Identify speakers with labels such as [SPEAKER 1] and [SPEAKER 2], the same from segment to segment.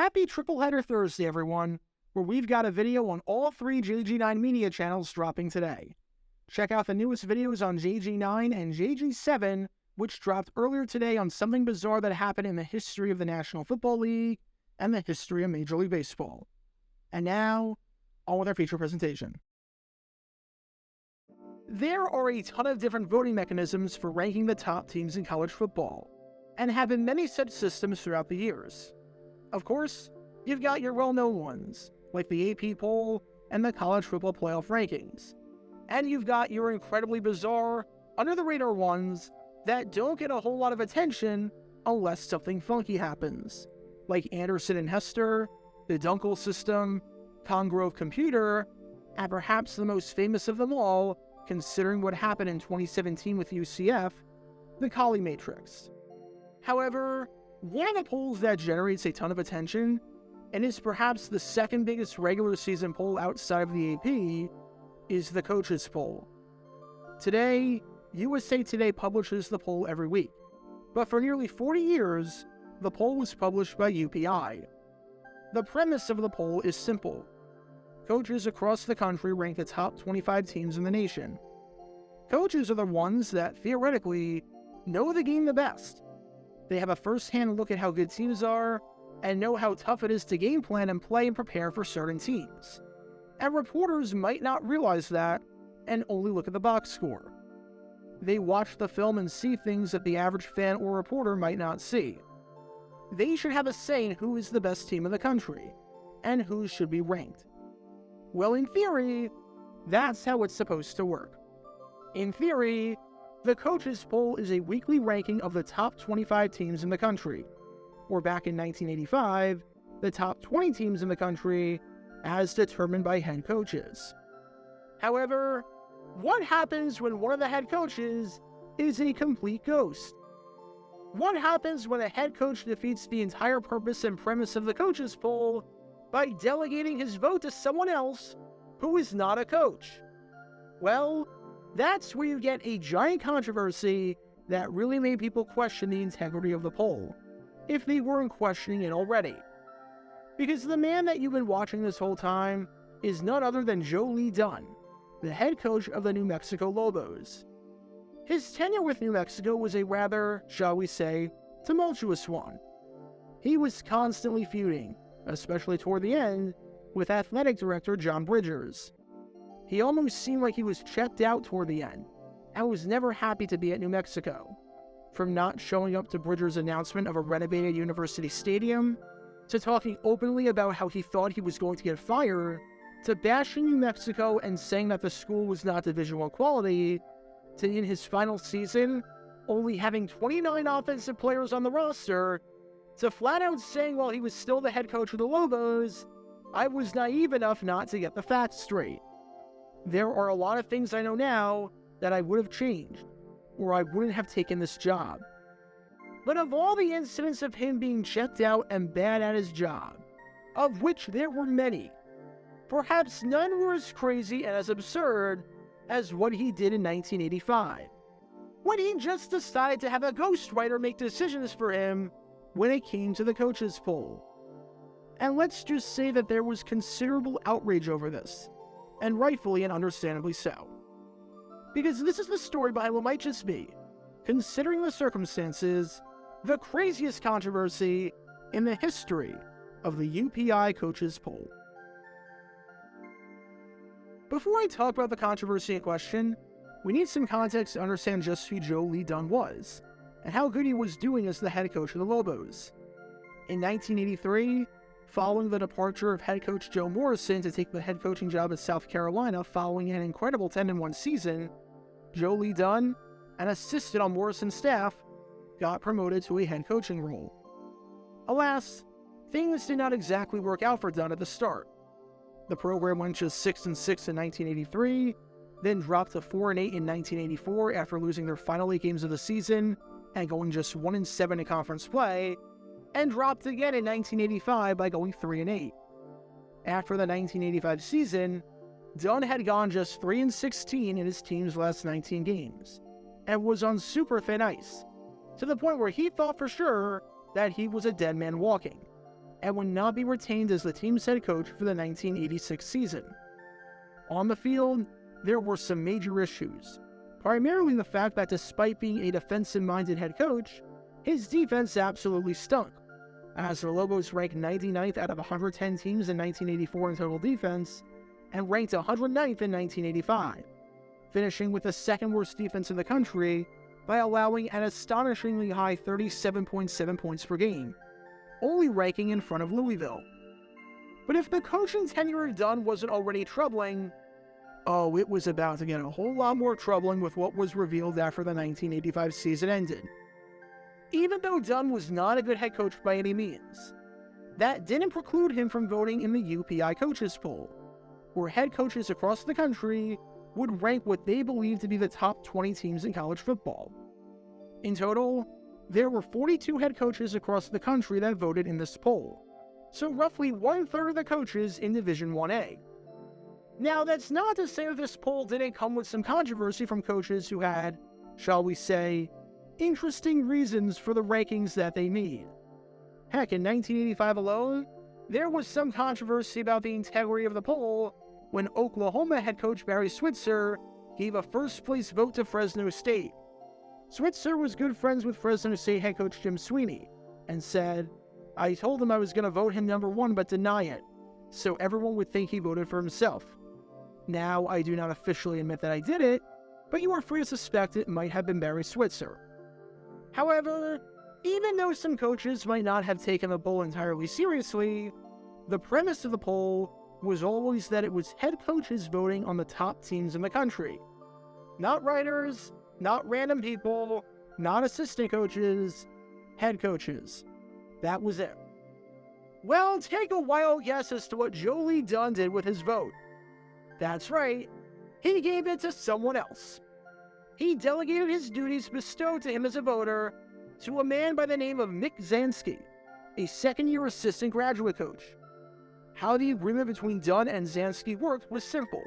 [SPEAKER 1] Happy Triple Header Thursday, everyone, where we've got a video on all 3 JG9 media channels dropping today. Check out the newest videos on JG9 and JG7, which dropped earlier today on something bizarre that happened in the history of the National Football League and the history of Major League Baseball. And now, on with our feature presentation. There are a ton of different voting mechanisms for ranking the top teams in college football, and have been many such systems throughout the years. Of course, you've got your well-known ones, like the AP poll and the college football playoff rankings. And you've got your incredibly bizarre, under-the-radar ones that don't get a whole lot of attention unless something funky happens, like Anderson and Hester, the Dunkel system, Congrove Computer, and perhaps the most famous of them all, considering what happened in 2017 with UCF, the Colley Matrix. However, one of the polls that generates a ton of attention, and is perhaps the second biggest regular season poll outside of the AP, is the Coaches Poll. Today, USA Today publishes the poll every week, but for nearly 40 years, the poll was published by UPI. The premise of the poll is simple. Coaches across the country rank the top 25 teams in the nation. Coaches are the ones that, theoretically, know the game the best. They have a first-hand look at how good teams are, and know how tough it is to game plan and play and prepare for certain teams. And reporters might not realize that, and only look at the box score. They watch the film and see things that the average fan or reporter might not see. They should have a say in who is the best team in the country, and who should be ranked. Well, in theory, that's how it's supposed to work. In theory, the Coaches Poll is a weekly ranking of the top 25 teams in the country, or back in 1985, the top 20 teams in the country as determined by head coaches. However, what happens when one of the head coaches is a complete ghost? What happens when a head coach defeats the entire purpose and premise of the Coaches Poll by delegating his vote to someone else who is not a coach? Well, that's where you get a giant controversy that really made people question the integrity of the poll, if they weren't questioning it already. Because the man that you've been watching this whole time is none other than Joe Lee Dunn, the head coach of the New Mexico Lobos. His tenure with New Mexico was a rather, shall we say, tumultuous one. He was constantly feuding, especially toward the end, with athletic director John Bridgers. He almost seemed like he was checked out toward the end, and was never happy to be at New Mexico. From not showing up to Bridgers' announcement of a renovated university stadium, to talking openly about how he thought he was going to get fired, to bashing New Mexico and saying that the school was not Division I quality, to in his final season, only having 29 offensive players on the roster, to flat out saying while he was still the head coach of the Lobos, I was naive enough not to get the facts straight. There are a lot of things I know now that I would have changed, or I wouldn't have taken this job. But of all the incidents of him being checked out and bad at his job, of which there were many, perhaps none were as crazy and as absurd as what he did in 1985, when he just decided to have a ghostwriter make decisions for him when it came to the Coaches Poll. And let's just say that there was considerable outrage over this, and rightfully and understandably so. Because this is the story behind what might just be, considering the circumstances, the craziest controversy in the history of the UPI Coaches Poll. Before I talk about the controversy in question, we need some context to understand just who Joe Lee Dunn was, and how good he was doing as the head coach of the Lobos. In 1983, following the departure of head coach Joe Morrison to take the head coaching job at South Carolina following an incredible 10-1 season, Joe Lee Dunn, an assistant on Morrison's staff, got promoted to a head coaching role. Alas, things did not exactly work out for Dunn at the start. The program went just 6-6 in 1983, then dropped to 4-8 in 1984 after losing their final 8 games of the season and going just 1-7 in conference play, and dropped again in 1985 by going 3-8. After the 1985 season, Dunn had gone just 3-16 in his team's last 19 games, and was on super thin ice, to the point where he thought for sure that he was a dead man walking. and would not be retained as the team's head coach for the 1986 season. On the field, there were some major issues, primarily the fact that despite being a defensive-minded head coach, his defense absolutely stunk, as the Lobos ranked 99th out of 110 teams in 1984 in total defense, and ranked 109th in 1985, finishing with the second worst defense in the country by allowing an astonishingly high 37.7 points per game, only ranking in front of Louisville. But if the coaching tenure of Dunn wasn't already troubling, it was about to get a whole lot more troubling with what was revealed after the 1985 season ended. Even though Dunn was not a good head coach by any means, that didn't preclude him from voting in the UPI Coaches Poll, where head coaches across the country would rank what they believed to be the top 20 teams in college football. In total, there were 42 head coaches across the country that voted in this poll, so roughly 1/3 of the coaches in Division 1A. Now, that's not to say that this poll didn't come with some controversy from coaches who had, shall we say, interesting reasons for the rankings that they made. Heck, in 1985 alone, there was some controversy about the integrity of the poll when Oklahoma head coach Barry Switzer gave a first-place vote to Fresno State. Switzer was good friends with Fresno State head coach Jim Sweeney, and said, "I told him I was going to vote him number one but deny it, so everyone would think he voted for himself. Now, I do not officially admit that I did it, but you are free to suspect it might have been Barry Switzer." However, even though some coaches might not have taken the poll entirely seriously, the premise of the poll was always that it was head coaches voting on the top teams in the country. Not writers, not random people, not assistant coaches, head coaches. That was it. Well, take a wild guess as to what Joe Lee Dunn did with his vote. That's right, he gave it to someone else. He delegated his duties bestowed to him as a voter to a man by the name of Nick Zansky, a second-year assistant graduate coach. How the agreement between Dunn and Zansky worked was simple.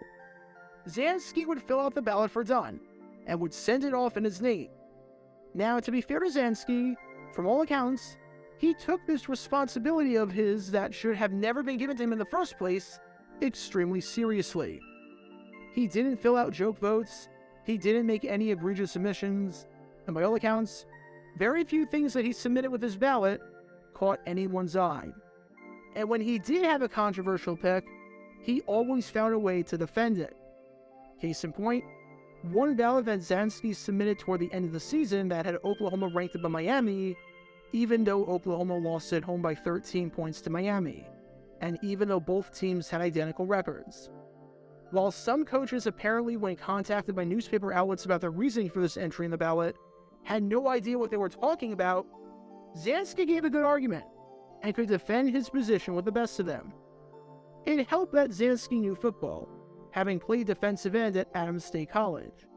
[SPEAKER 1] Zansky would fill out the ballot for Dunn and would send it off in his name. Now, to be fair to Zansky, from all accounts, he took this responsibility of his that should have never been given to him in the first place extremely seriously. He didn't fill out joke votes, he didn't make any egregious omissions, and by all accounts, very few things that he submitted with his ballot caught anyone's eye. And when he did have a controversial pick, he always found a way to defend it. Case in point, one ballot that Zansky submitted toward the end of the season that had Oklahoma ranked above Miami, even though Oklahoma lost at home by 13 points to Miami, and even though both teams had identical records. While some coaches apparently, when contacted by newspaper outlets about their reasoning for this entry in the ballot, had no idea what they were talking about, Zansky gave a good argument and could defend his position with the best of them. It helped that Zansky knew football, having played defensive end at Adams State College,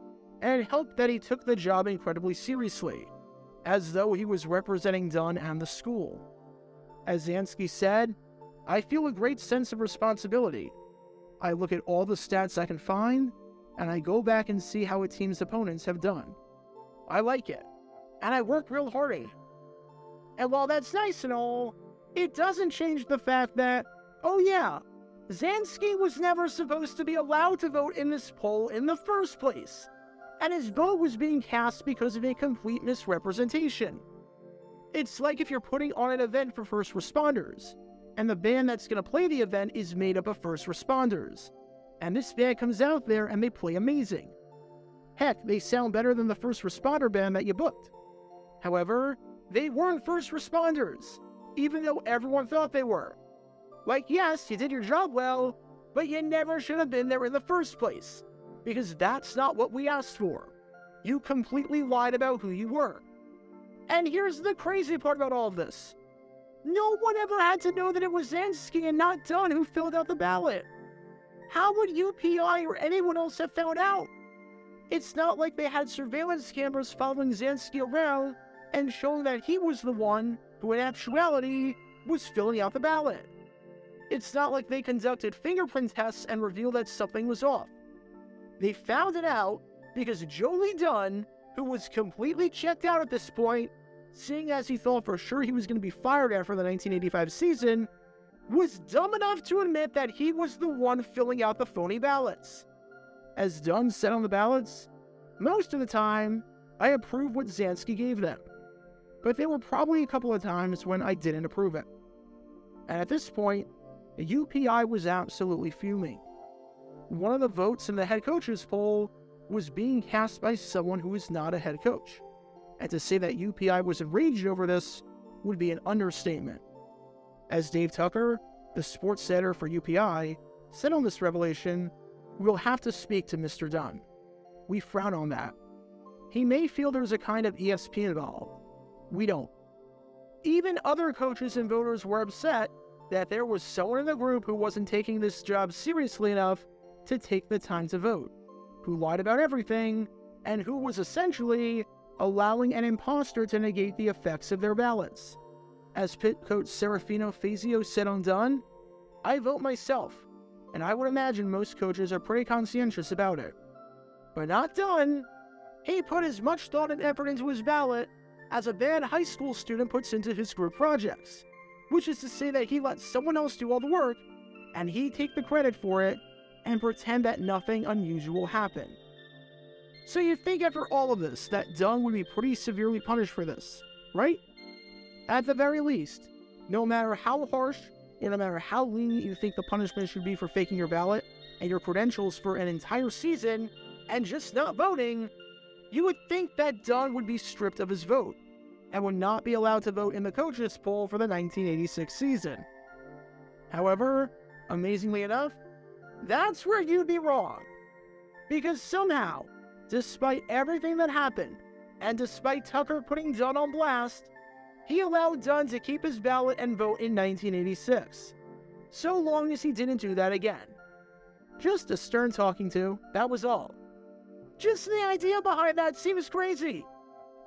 [SPEAKER 1] and it helped that he took the job incredibly seriously, as though he was representing Dunn and the school. As Zansky said, "I feel a great sense of responsibility. I look at all the stats I can find, and I go back and see how a team's opponents have done. I like it, and I work real hard. And while that's nice and all, it doesn't change the fact that, Zansky was never supposed to be allowed to vote in this poll in the first place, and his vote was being cast because of a complete misrepresentation. It's like if you're putting on an event for first responders, and the band that's going to play the event is made up of first responders, and this band comes out there and they play amazing. Heck, they sound better than the first responder band that you booked. However, they weren't first responders, even though everyone thought they were. Like, yes, you did your job well, but you never should have been there in the first place, because that's not what we asked for. You completely lied about who you were. And here's the crazy part about all of this. No one ever had to know that it was Zansky and not Dunn who filled out the ballot. How would UPI or anyone else have found out? It's not like they had surveillance cameras following Zansky around and showing that he was the one who in actuality was filling out the ballot. It's not like they conducted fingerprint tests and revealed that something was off. They found it out because Joe Lee Dunn, who was completely checked out at this point, seeing as he thought for sure he was going to be fired after the 1985 season, was dumb enough to admit that he was the one filling out the phony ballots. As Dunn said on the ballots, most of the time, I approved what Zansky gave them, but there were probably a couple of times when I didn't approve it. And at this point, the UPI was absolutely fuming. One of the votes in the head coaches poll was being cast by someone who is not a head coach. And to say that UPI was enraged over this would be an understatement. As Dave Tucker, the sports editor for UPI, said on this revelation, "We'll have to speak to Mr. Dunn. We frown on that. He may feel there's a kind of ESP involved. We don't." Even other coaches and voters were upset that there was someone in the group who wasn't taking this job seriously enough to take the time to vote, who lied about everything, and who was essentially allowing an imposter to negate the effects of their ballots. As Pitt coach Serafino Fazio said on Dunn, "I vote myself, and I would imagine most coaches are pretty conscientious about it. But not Dunn. He put as much thought and effort into his ballot as a bad high school student puts into his group projects, which is to say that he let someone else do all the work, and he take the credit for it and pretend that nothing unusual happened." So you think after all of this that Dunn would be pretty severely punished for this, right? At the very least, no matter how harsh and no matter how lenient you think the punishment should be for faking your ballot and your credentials for an entire season and just not voting, you would think that Dunn would be stripped of his vote and would not be allowed to vote in the coaches poll for the 1986 season. However, amazingly enough, that's where you'd be wrong. Because somehow, despite everything that happened, and despite Tucker putting Dunn on blast, he allowed Dunn to keep his ballot and vote in 1986, so long as he didn't do that again. Just a stern talking to, that was all. Just the idea behind that seems crazy.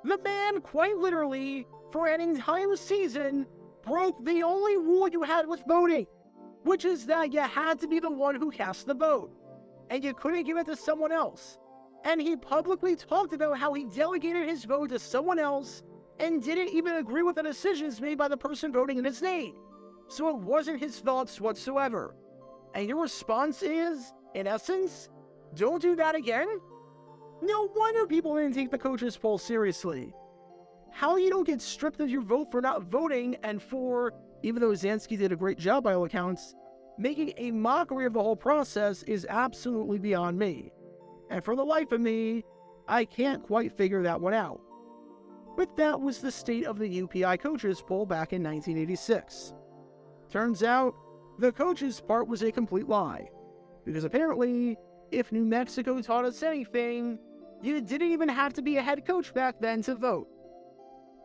[SPEAKER 1] The man, quite literally, for an entire season, broke the only rule you had with voting, which is that you had to be the one who cast the vote, and you couldn't give it to someone else. And he publicly talked about how he delegated his vote to someone else and didn't even agree with the decisions made by the person voting in his name. So it wasn't his thoughts whatsoever. And your response is, in essence, don't do that again? No wonder people didn't take the coaches poll seriously. How you don't get stripped of your vote for not voting and for, even though Zansky did a great job by all accounts, making a mockery of the whole process is absolutely beyond me. And for the life of me, I can't quite figure that one out. But that was the state of the UPI Coaches Poll back in 1986. Turns out, the coaches part was a complete lie. Because apparently, if New Mexico taught us anything, you didn't even have to be a head coach back then to vote.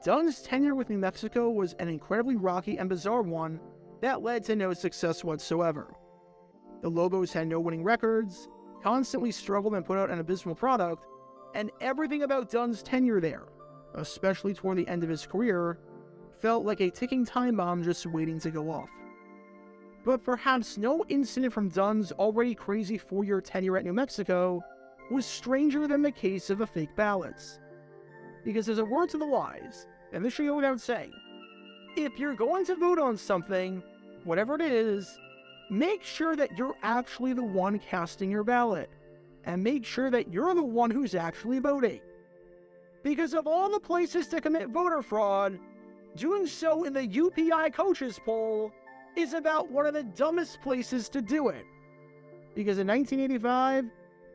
[SPEAKER 1] Dunn's tenure with New Mexico was an incredibly rocky and bizarre one that led to no success whatsoever. The Lobos had no winning records, constantly struggled and put out an abysmal product, and everything about Dunn's tenure there, especially toward the end of his career, felt like a ticking time bomb just waiting to go off. But perhaps no incident from Dunn's already crazy 4-year tenure at New Mexico was stranger than the case of the fake ballots. Because there's a word to the wise, and this should go without saying, if you're going to vote on something, whatever it is, make sure that you're actually the one casting your ballot, and make sure that you're the one who's actually voting. Because of all the places to commit voter fraud, doing so in the UPI Coaches Poll is about one of the dumbest places to do it. Because in 1985,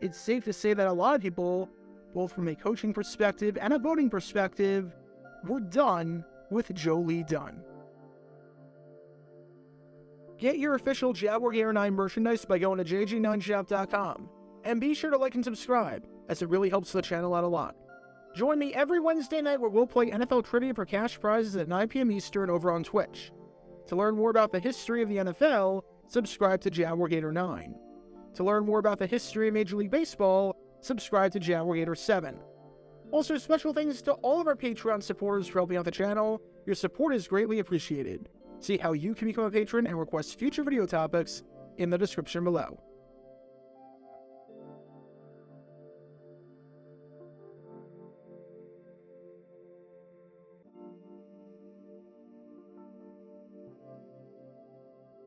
[SPEAKER 1] it's safe to say that a lot of people, both from a coaching perspective and a voting perspective, were done with Joe Lee Dunn. Get your official Jaguar Gator 9 merchandise by going to jg9shop.com. And be sure to like and subscribe, as it really helps the channel out a lot. Join me every Wednesday night where we'll play NFL Trivia for cash prizes at 9 p.m. Eastern over on Twitch. To learn more about the history of the NFL, subscribe to Jaguar Gator 9. To learn more about the history of Major League Baseball, subscribe to Jaguar Gator 7. Also, special thanks to all of our Patreon supporters for helping out the channel. Your support is greatly appreciated. See how you can become a patron and request future video topics in the description below.